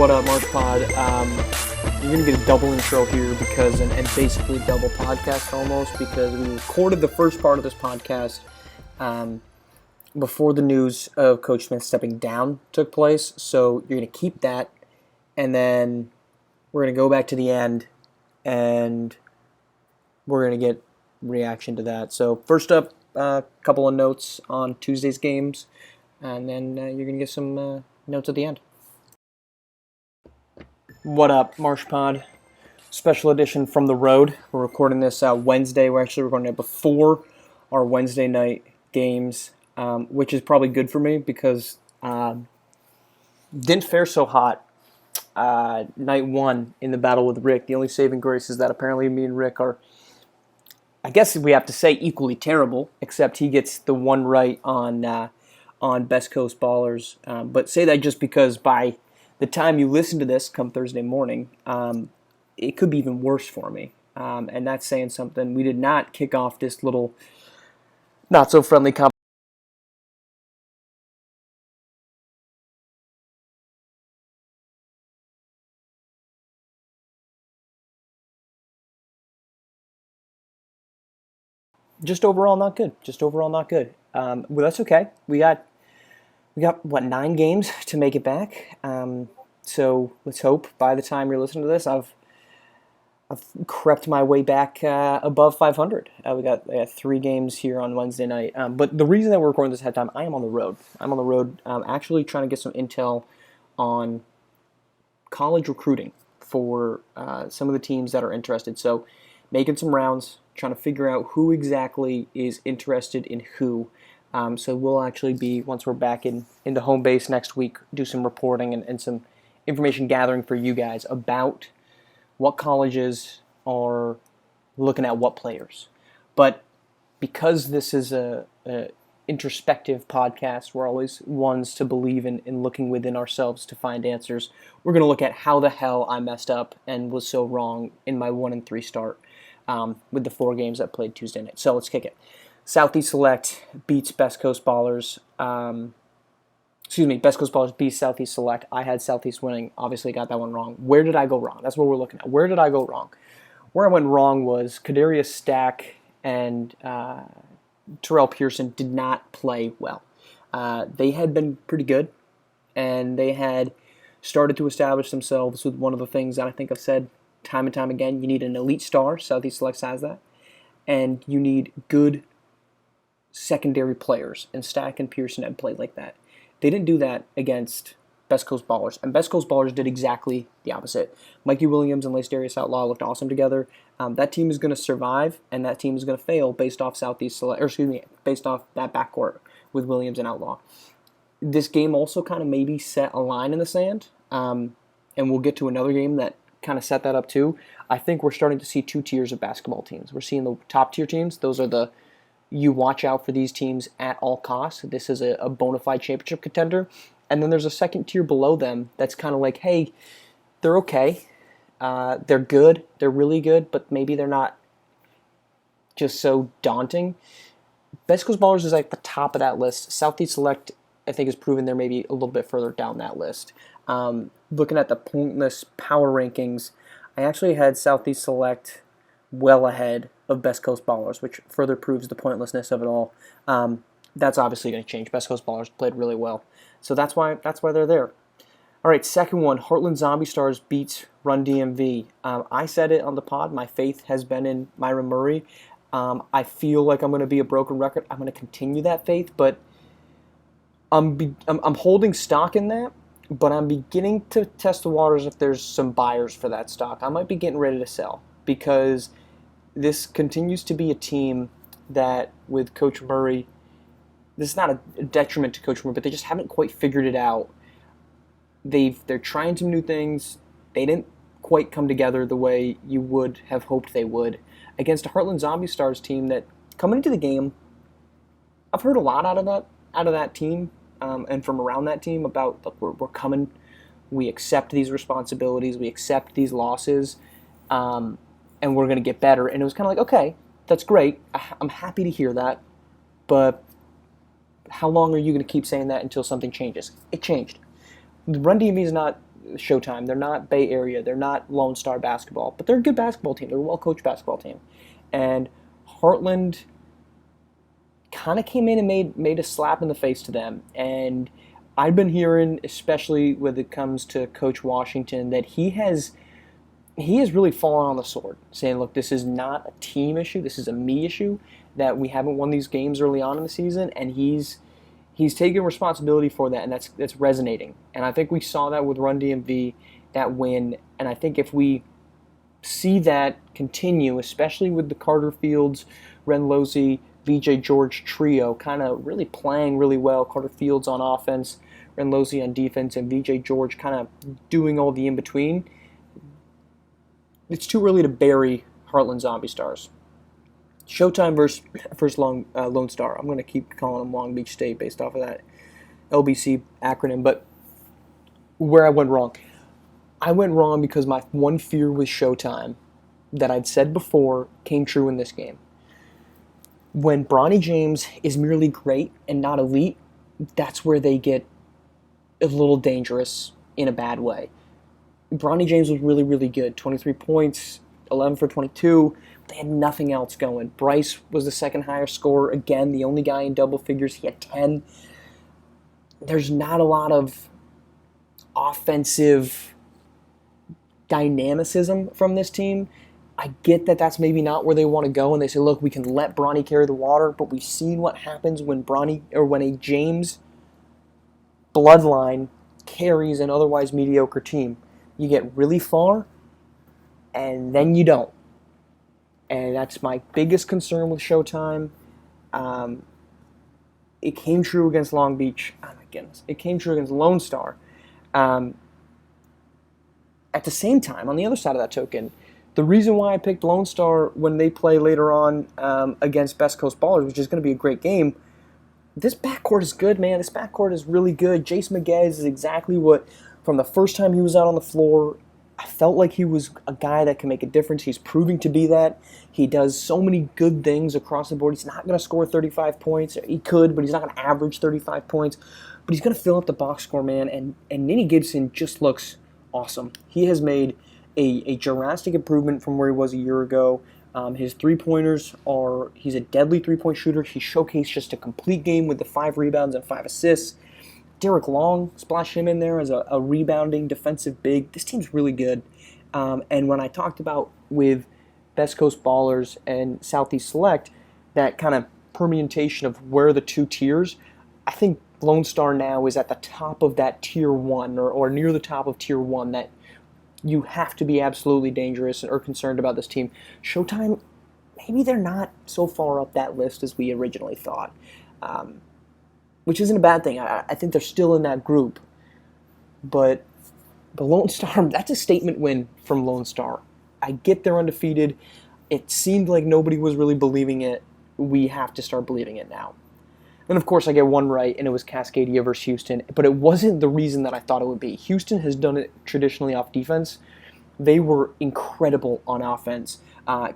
What up, Marsh Pod? You're going to get a double intro here because, and basically double podcast almost, because we recorded the first part of this podcast before the news of Coach Smith stepping down took place. So you're going to keep that, and then we're going to go back to the end, and we're going to get reaction to that. So first up, a couple of notes on Tuesday's games, and then you're going to get some notes at the end. What up, Marsh Pod? Special edition from the road. We're recording this Wednesday. We're actually recording it before our Wednesday night games, which is probably good for me because didn't fare so hot night one in the battle with Rick. The only saving grace is that apparently me and Rick are, I guess we have to say, equally terrible, except he gets the one right on Best Coast Ballers. But say that just because by the time you listen to this come Thursday morning, it could be even worse for me. And that's saying something. We did not kick off this little not-so-friendly competition just overall not good. Well, that's okay. We got what, 9 games to make it back. So let's hope by the time you're listening to this, I've crept my way back above 500. We got 3 games here on Wednesday night. But the reason that we're recording this ahead of time, I am on the road. Actually trying to get some intel on college recruiting for some of the teams that are interested. So making some rounds, trying to figure out who exactly is interested in who. So we'll actually be, once we're back into home base next week, do some reporting and some information gathering for you guys about what colleges are looking at what players. But because this is a introspective podcast, we're always ones to believe in looking within ourselves to find answers. We're going to look at how the hell I messed up and was so wrong in my 1-3 start with the 4 games I played Tuesday night. So let's kick it. Southeast Select beats Best Coast Ballers. Best Coast Ballers beats Southeast Select. I had Southeast winning. Obviously got that one wrong. Where did I go wrong? That's what we're looking at. Where did I go wrong? Where I went wrong was Kadarius Stack and Terrell Pearson did not play well. They had been pretty good, and they had started to establish themselves with one of the things that I think I've said time and time again. You need an elite star. Southeast Select has that. And you need good secondary players, and Stack and Pearson had played like that. They didn't do that against Best Coast Ballers, and Best Coast Ballers did exactly the opposite. Mikey Williams and Lacedarius Outlaw looked awesome together. That team is going to survive, and that team is going to fail based off based off that backcourt with Williams and Outlaw. This game also kind of maybe set a line in the sand, and we'll get to another game that kind of set that up too. I think we're starting to see 2 tiers of basketball teams. We're seeing the top tier teams. Those are you watch out for these teams at all costs. This is a bona fide championship contender. And then there's a second tier below them that's kind of like, hey, they're okay. They're good. They're really good, but maybe they're not just so daunting. Best Coast Ballers is like the top of that list. Southeast Select, I think, has proven they're maybe a little bit further down that list. Looking at the pointless power rankings, I actually had Southeast Select well ahead of Best Coast Ballers, which further proves the pointlessness of it all. That's obviously going to change. Best Coast Ballers played really well, so that's why they're there. All right, second one, Heartland Zombie Stars beats Run DMV. I said it on the pod. My faith has been in Myra Murray. I feel like I'm going to be a broken record. I'm going to continue that faith, but I'm holding stock in that. But I'm beginning to test the waters if there's some buyers for that stock. I might be getting ready to sell because this continues to be a team that, with Coach Murray, this is not a detriment to Coach Murray, but they just haven't quite figured it out. They're trying some new things. They didn't quite come together the way you would have hoped they would against a Heartland Zombie Stars team that, coming into the game, I've heard a lot out of that team. And from around that team about, look, we're coming, we accept these responsibilities, we accept these losses, and we're going to get better. And it was kind of like, okay, that's great. I'm happy to hear that, but how long are you going to keep saying that until something changes? It changed. The Run DMV is not Showtime. They're not Bay Area. They're not Lone Star basketball, but they're a good basketball team. They're a well-coached basketball team. And Heartland kind of came in and made a slap in the face to them. And I've been hearing, especially when it comes to Coach Washington, that he has really fallen on the sword, saying, look, this is not a team issue. This is a me issue, that we haven't won these games early on in the season, and he's taking responsibility for that, and that's resonating. And I think we saw that with Run DMV, that win. And I think if we see that continue, especially with the Carter Fields, Ren Losey, VJ George trio kind of really playing really well. Carter Fields on offense, Ren Losey on defense, and VJ George kind of doing all the in-between. It's too early to bury Heartland Zombie Stars. Showtime versus Lone Star. I'm going to keep calling them Long Beach State based off of that LBC acronym. But where I went wrong because my one fear with Showtime that I'd said before came true in this game. When Bronny James is merely great and not elite, that's where they get a little dangerous in a bad way. Bronny James was really, really good. 23 points, 11 for 22. They had nothing else going. Bryce was the second highest scorer. Again, the only guy in double figures. He had 10. There's not a lot of offensive dynamicism from this team. I get that that's maybe not where they want to go, and they say, look, we can let Bronny carry the water, but we've seen what happens when a James bloodline carries an otherwise mediocre team. You get really far, and then you don't. And that's my biggest concern with Showtime. It came true against Long Beach. Oh my goodness. It came true against Lone Star. At the same time, on the other side of that token, the reason why I picked Lone Star when they play later on against Best Coast Ballers, which is going to be a great game, this backcourt is good, man. This backcourt is really good. Jace Maguez is exactly what, from the first time he was out on the floor, I felt like he was a guy that can make a difference. He's proving to be that. He does so many good things across the board. He's not going to score 35 points. He could, but he's not going to average 35 points. But he's going to fill up the box score, man. And Ninny Gibson just looks awesome. He has made a drastic improvement from where he was a year ago. His three-pointers he's a deadly three-point shooter. He showcased just a complete game with the 5 rebounds and 5 assists. Derek Long, splash him in there as a rebounding defensive big. This team's really good. And when I talked about with Best Coast Ballers and Southeast Select, that kind of permutation of where the two tiers, I think Lone Star now is at the top of that tier 1 or near the top of tier 1 that you have to be absolutely dangerous or concerned about this team. Showtime, maybe they're not so far up that list as we originally thought. Which isn't a bad thing. I think they're still in that group. But the Lone Star, that's a statement win from Lone Star. I get they're undefeated. It seemed like nobody was really believing it. We have to start believing it now. And of course, I get one right, and it was Cascadia versus Houston. But it wasn't the reason that I thought it would be. Houston has done it traditionally off defense. They were incredible on offense.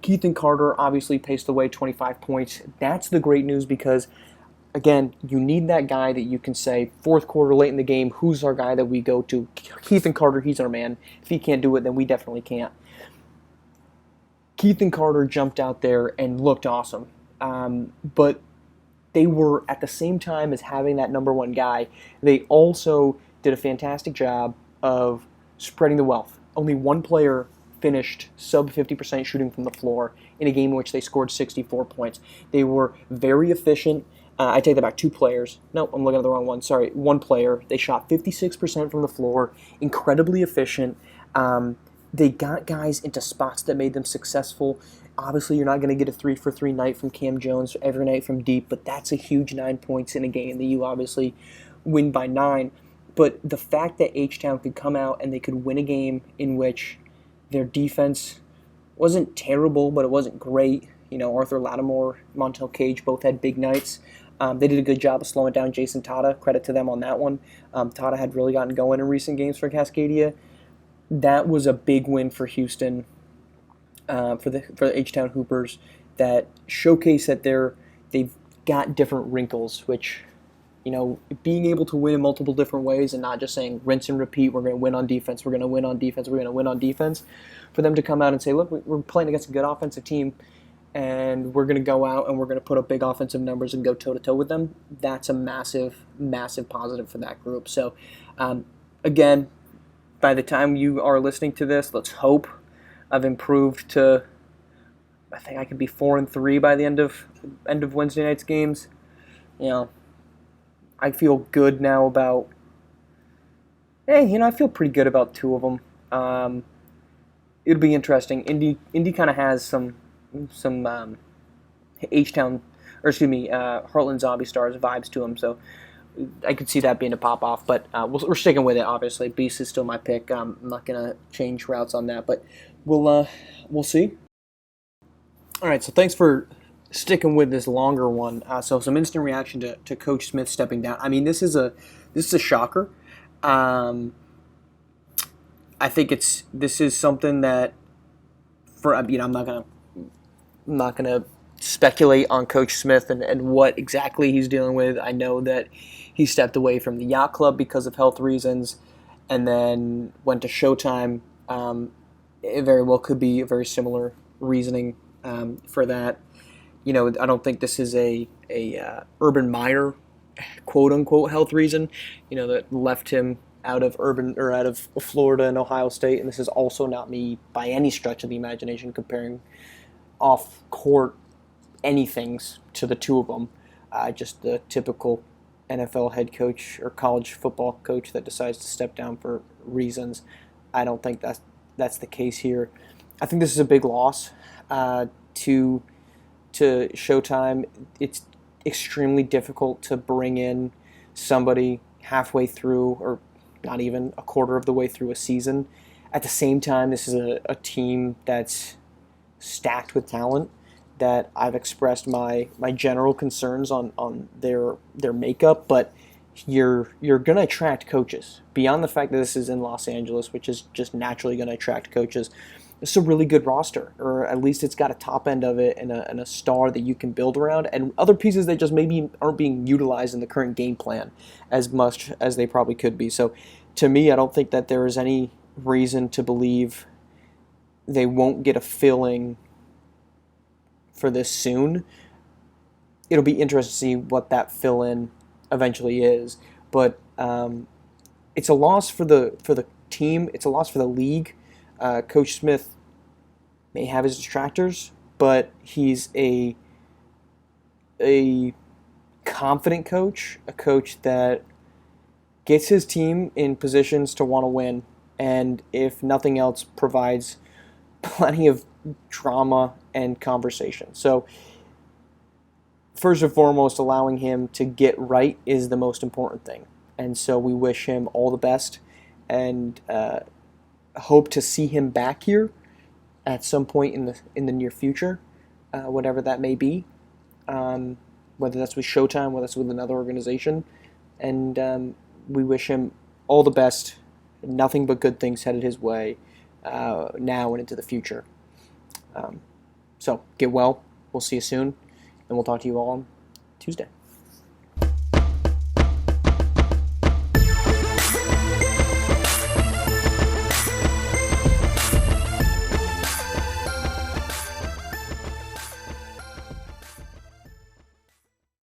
Keith and Carter obviously paced the way, 25 points. That's the great news because, again, you need that guy that you can say, fourth quarter, late in the game, who's our guy that we go to? Keith and Carter, he's our man. If he can't do it, then we definitely can't. Keith and Carter jumped out there and looked awesome. But they were, at the same time as having that number one guy, they also did a fantastic job of spreading the wealth. Only one player finished sub 50% shooting from the floor in a game in which they scored 64 points. They were very efficient. I take that back, 2 players. No, I'm looking at the wrong one. Sorry, 1 player. They shot 56% from the floor, incredibly efficient. They got guys into spots that made them successful. Obviously, you're not going to get a 3-for-3 night from Cam Jones every night from deep, but that's a huge 9 points in a game that you obviously win by 9. But the fact that H-Town could come out and they could win a game in which their defense wasn't terrible, but it wasn't great. You know, Arthur Lattimore, Montel Cage both had big nights. They did a good job of slowing down Jason Tata. Credit to them on that one. Tata had really gotten going in recent games for Cascadia. That was a big win for Houston, for the H-Town Hoopers, that showcase that they've got different wrinkles, which being able to win in multiple different ways and not just saying rinse and repeat, we're going to win on defense, we're going to win on defense, we're going to win on defense. For them to come out and say, look, we're playing against a good offensive team, and we're going to go out and we're going to put up big offensive numbers and go toe-to-toe with them, that's a massive, massive positive for that group. So, again, by the time you are listening to this, let's hope I've improved to, I think I could be 4-3 by the end of Wednesday night's games. I feel good now about, I feel pretty good about two of them. It'll be interesting. Indy kind of has some H-Town, or excuse me, Heartland Zombie Stars vibes to them, so I could see that being a pop-off, but we're sticking with it, obviously. Beast is still my pick. I'm not going to change routes on that, but we'll see. All right, so thanks for sticking with this longer one. So some instant reaction to Coach Smith stepping down. I mean, this is a shocker. I think this is something that I'm not gonna speculate on Coach Smith and what exactly he's dealing with. I know that he stepped away from the yacht club because of health reasons, and then went to Showtime. It very well could be a very similar reasoning for that. I don't think this is a Urban Meyer quote unquote health reason, that left him out of Florida and Ohio State. And this is also not me by any stretch of the imagination comparing off court anythings to the two of them. Just the typical NFL head coach or college football coach that decides to step down for reasons. I don't think that's the case here. I think this is a big loss to Showtime. It's extremely difficult to bring in somebody halfway through, or not even a quarter of the way through a season. At the same time, this is a team that's stacked with talent that I've expressed my general concerns on their makeup, but you're going to attract coaches. Beyond the fact that this is in Los Angeles, which is just naturally going to attract coaches, it's a really good roster, or at least it's got a top end of it and a star that you can build around, and other pieces that just maybe aren't being utilized in the current game plan as much as they probably could be. So to me, I don't think that there is any reason to believe they won't get a filling for this soon. It'll be interesting to see what that fill-in eventually is, but it's a loss for the team. It's a loss for the league. Coach Smith may have his detractors, but he's a confident coach, a coach that gets his team in positions to want to win, and if nothing else, provides plenty of drama and conversation. So first and foremost, allowing him to get right is the most important thing. And so we wish him all the best, and hope to see him back here at some point in the near future, whatever that may be, whether that's with Showtime, whether that's with another organization. And we wish him all the best. Nothing but good things headed his way now and into the future. So get well. We'll see you soon, and we'll talk to you all on Tuesday.